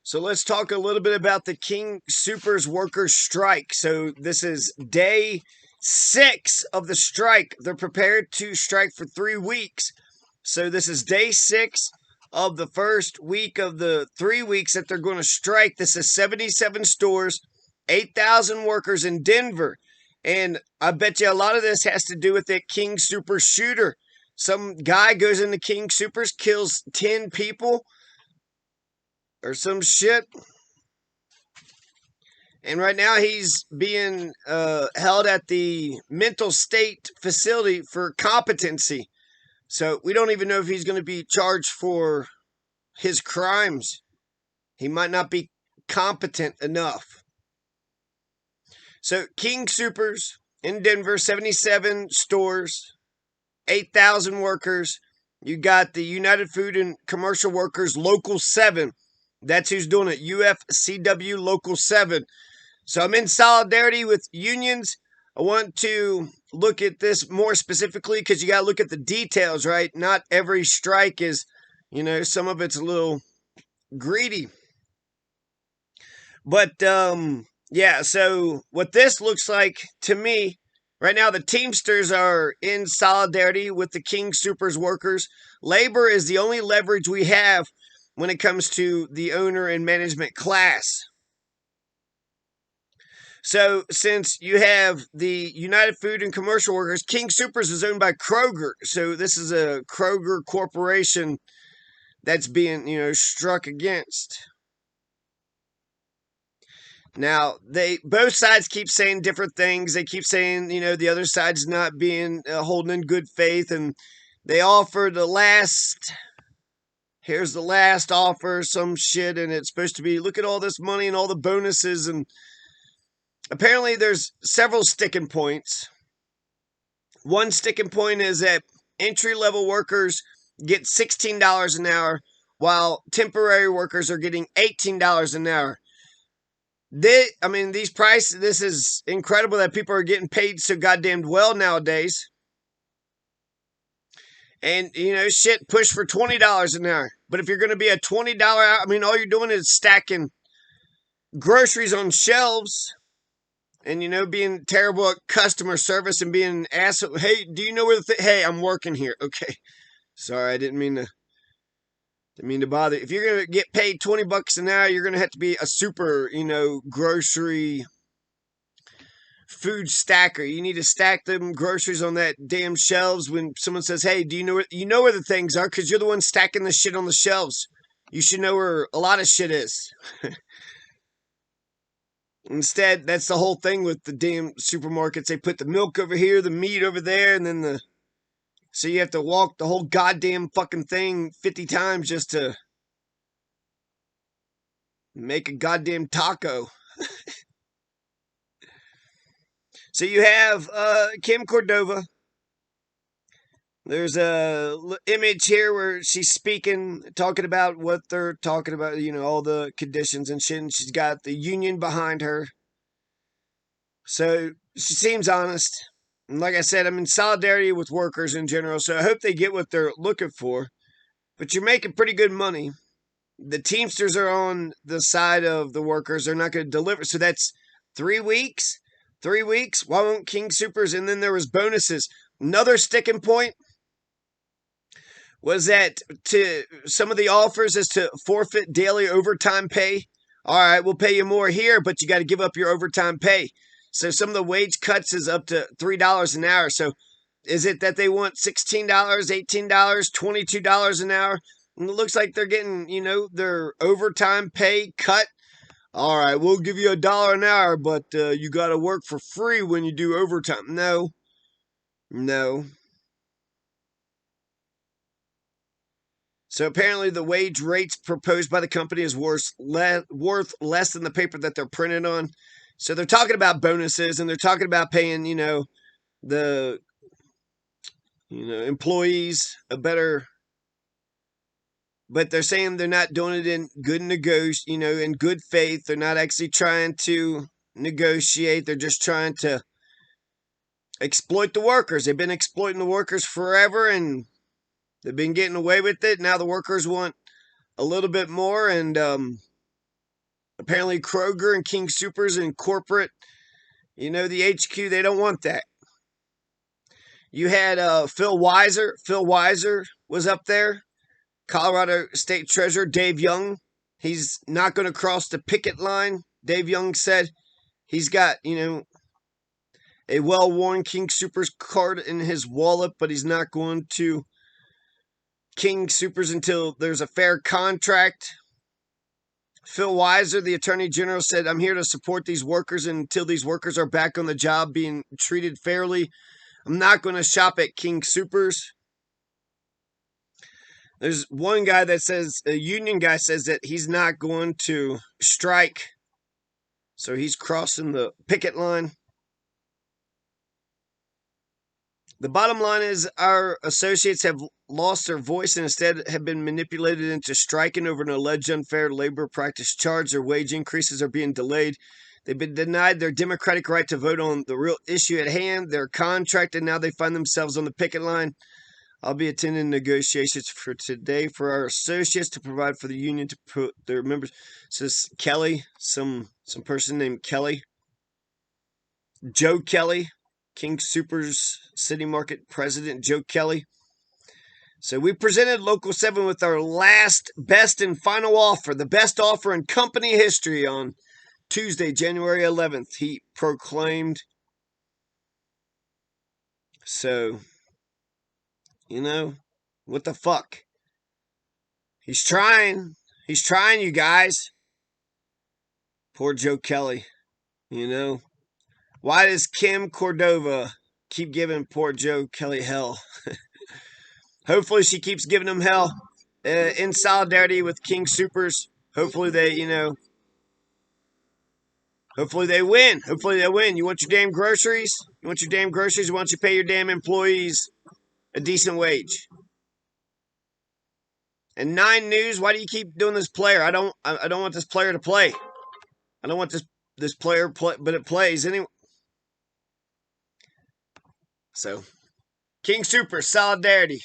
So let's talk a little bit about the King Soopers workers strike. So this is day 6 of the strike. They're prepared to strike for 3 weeks. So this is day 6 of the first week of the 3 weeks that they're going to strike. This is 77 stores, 8,000 workers in Denver. And I bet you a lot of this has to do with that King Soopers shooter. Some guy goes into King Soopers, kills 10 people or some shit. And right now he's being held at the mental state facility for competency. So we don't even know if he's going to be charged for his crimes. He might not be competent enough. So King Soopers in Denver, 77 stores, 8,000 workers. You got the United Food and Commercial Workers Local 7. That's who's doing it. UFCW Local 7. So I'm in solidarity with unions. I want to look at this more specifically because you got to look at the details, right? Not every strike is, some of it's a little greedy. But, yeah, so what this looks like to me, right now the Teamsters are in solidarity with the King Soopers workers. Labor is the only leverage we have when it comes to the owner and management class. So since you have the United Food and Commercial Workers, King Soopers is owned by Kroger. So this is a Kroger corporation that's being, struck against. Now, both sides keep saying different things. They keep saying, the other side's not being holding in good faith, and they offer here's the last offer, some shit, and it's supposed to be, look at all this money and all the bonuses, and apparently there's several sticking points. One sticking point is that entry-level workers get $16 an hour, while temporary workers are getting $18 an hour. These prices, this is incredible that people are getting paid so goddamn well nowadays. And, shit, push for $20 an hour. But if you're going to be a $20 hour, all you're doing is stacking groceries on shelves and, being terrible at customer service and being an asshole. Hey, do you know where hey, I'm working here. Okay. Sorry, I didn't mean to bother. If you're going to get paid $20 an hour, you're going to have to be a super, grocery food stacker. You need to stack them groceries on that damn shelves when someone says, hey, do you know where the things are? Because you're the one stacking the shit on the shelves. You should know where a lot of shit is. Instead, that's the whole thing with the damn supermarkets. They put the milk over here, the meat over there, and then so you have to walk the whole goddamn fucking thing 50 times just to make a goddamn taco. So you have Kim Cordova. There's a image here where she's speaking, talking about what they're talking about, all the conditions and shit. And she's got the union behind her. So she seems honest. And like I said, I'm in solidarity with workers in general, so I hope they get what they're looking for. But you're making pretty good money. The Teamsters are on the side of the workers. They're not going to deliver. So that's 3 weeks. 3 weeks. Why won't King Soopers? And then there was bonuses. Another sticking point was that to some of the offers is to forfeit daily overtime pay. All right, we'll pay you more here, but you got to give up your overtime pay. So some of the wage cuts is up to $3 an hour. So is it that they want $16, $18, $22 an hour? And it looks like they're getting, their overtime pay cut. All right, we'll give you $1 an hour, but you got to work for free when you do overtime. No. So apparently the wage rates proposed by the company is worth less than the paper that they're printed on. So they're talking about bonuses and they're talking about paying, the employees a better, but they're saying they're not doing it in in good faith. They're not actually trying to negotiate. They're just trying to exploit the workers. They've been exploiting the workers forever and they've been getting away with it. Now the workers want a little bit more, and Apparently, Kroger and King Soopers and corporate, the HQ, they don't want that. You had Phil Weiser. Phil Weiser was up there. Colorado State Treasurer Dave Young. He's not going to cross the picket line. Dave Young said he's got, a well-worn King Soopers card in his wallet, but he's not going to King Soopers until there's a fair contract. Phil Weiser, the Attorney General, said, I'm here to support these workers until these workers are back on the job being treated fairly. I'm not going to shop at King Soopers. There's one guy that says, a union guy says that he's not going to strike. So he's crossing the picket line. The bottom line is our associates have lost their voice and instead have been manipulated into striking over an alleged unfair labor practice charge. Their wage increases are being delayed. They've been denied their democratic right to vote on the real issue at hand, their contract, and now they find themselves on the picket line. I'll be attending negotiations for today for our associates to provide for the union to put their members. Says Kelly, some person named Kelly. Joe Kelly, King Soopers City Market President Joe Kelly. So we presented Local 7 with our last, best, and final offer, the best offer in company history on Tuesday, January 11th, he proclaimed. So, what the fuck? He's trying, you guys. Poor Joe Kelly, Why does Kim Cordova keep giving poor Joe Kelly hell? Hopefully she keeps giving him hell in solidarity with King Soopers. Hopefully they, hopefully they win. Hopefully they win. You want your damn groceries? You want your damn groceries? Why don't you pay your damn employees a decent wage? And 9 News, why do you keep doing this player? I don't want this player to play. I don't want this player play, but it plays anyway. So, King Soopers, solidarity.